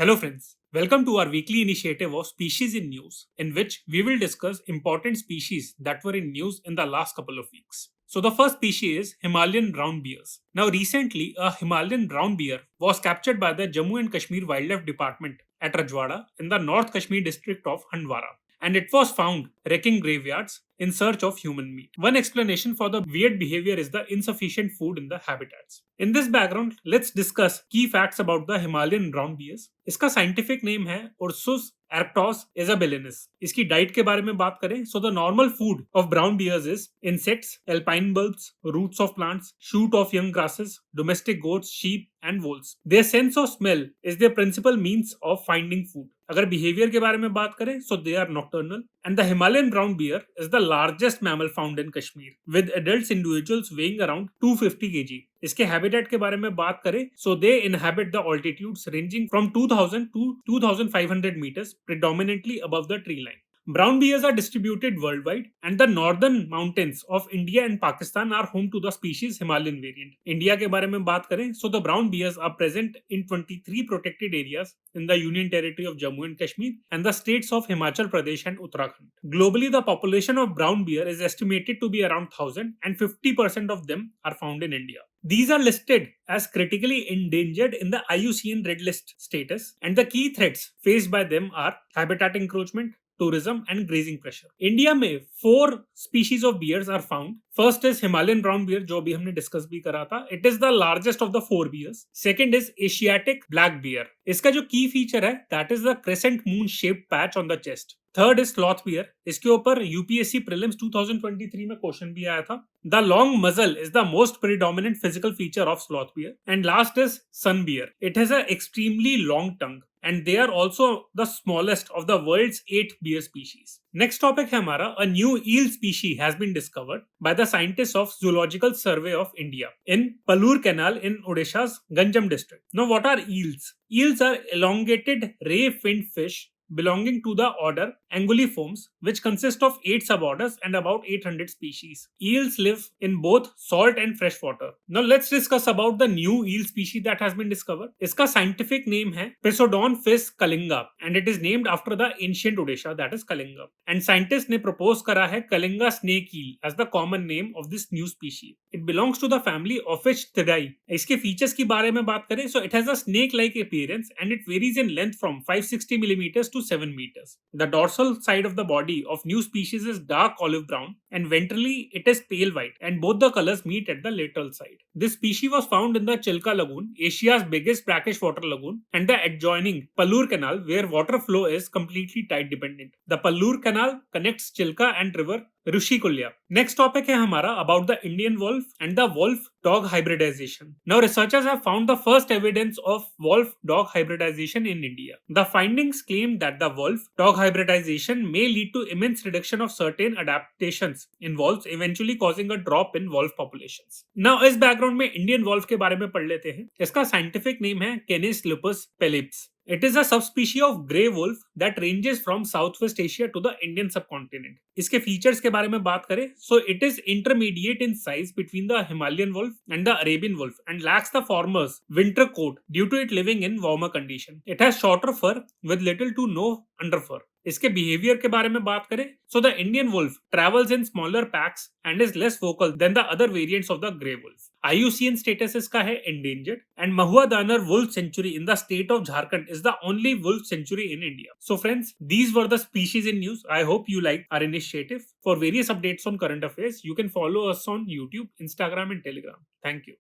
Hello, friends. Welcome to our weekly initiative of Species in News, in which we will discuss important species that were in news in the last couple of weeks. So, the first species is Himalayan brown bears. Now, recently, a Himalayan brown bear was captured by the Jammu and Kashmir Wildlife Department at Rajwada in the North Kashmir district of Handwara, and it was found wrecking graveyards in search of human meat. One explanation for the weird behavior is the insufficient food in the habitats. In this background, let's discuss key facts about the Himalayan brown bears. इसका scientific name है Ursus arctos isabellinis. इसकी diet के बारे में बात करें, so the normal food of brown bears is insects, alpine bulbs, roots of plants, shoot of young grasses, domestic goats, sheep and wolves. Their sense of smell is their principal means of finding food. अगर behaviour के बारे में बात करें, so they are nocturnal. And the Himalayan brown bear is the largest mammal found in Kashmir, with adult individuals weighing around 250 kg. इसके habitat के बारे में बात करें, so they inhabit the altitudes ranging from 2000 to 2500 meters, predominantly above the tree line. Brown bears are distributed worldwide, and the northern mountains of India and Pakistan are home to the species Himalayan variant. India के बारे में बात करें, so the brown bears are present in 23 protected areas in the Union Territory of Jammu and Kashmir and the states of Himachal Pradesh and Uttarakhand. Globally, the population of brown bear is estimated to be around 1,000, and 50% of them are found in India. These are listed as critically endangered in the IUCN Red List status, and the key threats faced by them are habitat encroachment, tourism and grazing pressure. India में 4 species of bears are found. First is Himalayan brown bear, जो अभी हमने discuss भी करा था. It is the largest of the 4 bears. Second is Asiatic black bear. इसका जो key feature है, that is the crescent moon shaped patch on the chest. Third is sloth bear. इसके ऊपर यूपीएससी प्रीलिम्स 2023 में question भी आया था. The long muzzle is the most predominant physical feature of sloth bear. And last is sun bear. It has a extremely long tongue and they are also the smallest of the world's 8 bear species. Next topic है हमारा, a new eel species has been discovered by the scientists of Zoological Survey of India in Palur Canal in Odisha's Ganjam district. Now, what are eels? Eels are elongated ray-finned fish belonging to the order Anguilliformes, which consist of 8 suborders and about 800 species. Eels live in both salt and fresh water. Now let's discuss about the new eel species that has been discovered. इसका scientific name है Pisodon fish kalinga, and it is named after the ancient Odisha, that is Kalinga. And scientists ने propose करा है Kalinga snake eel as the common name of this new species. It belongs to the family Ophistidae. इसके features की बारे में बात करें, so it has a snake-like appearance and it varies in length from 560 millimeters to 7 meters. The dorsal side of the body of new species is dark olive brown and ventrally it is pale white, and both the colors meet at the lateral side. This species was found in the Chilka Lagoon, Asia's biggest brackish water lagoon, and the adjoining Palur Canal, where water flow is completely tide dependent. The Palur Canal connects Chilka and river Rushikulya. Next topic है हमारा about the Indian wolf and the wolf-dog hybridization. Now, researchers have found the first evidence of wolf-dog hybridization in India. The findings claim that the wolf-dog hybridization may lead to immense reduction of certain adaptations in wolves, eventually causing a drop in wolf populations. Now, इस background में Indian wolf के बारे में पढ़ लेते हैं. इसका scientific name है Canis lupus pellips. It is a subspecies of grey wolf that ranges from Southwest Asia to the Indian subcontinent. इसके features के बारे में बात करें, so it is intermediate in size between the Himalayan wolf and the Arabian wolf and lacks the former's winter coat due to it living in warmer condition. It has shorter fur with little to no underfur. इसके behaviour के बारे में बात करें, so the Indian wolf travels in smaller packs and is less vocal than the other variants of the grey wolf. IUCN status इसका है endangered, and Mahua Danar Wolf Sanctuary in the state of Jharkhand is the only wolf sanctuary in India. So friends, these were the species in news. I hope you liked our initiative. For various updates on current affairs, you can follow us on YouTube, Instagram and Telegram. Thank you.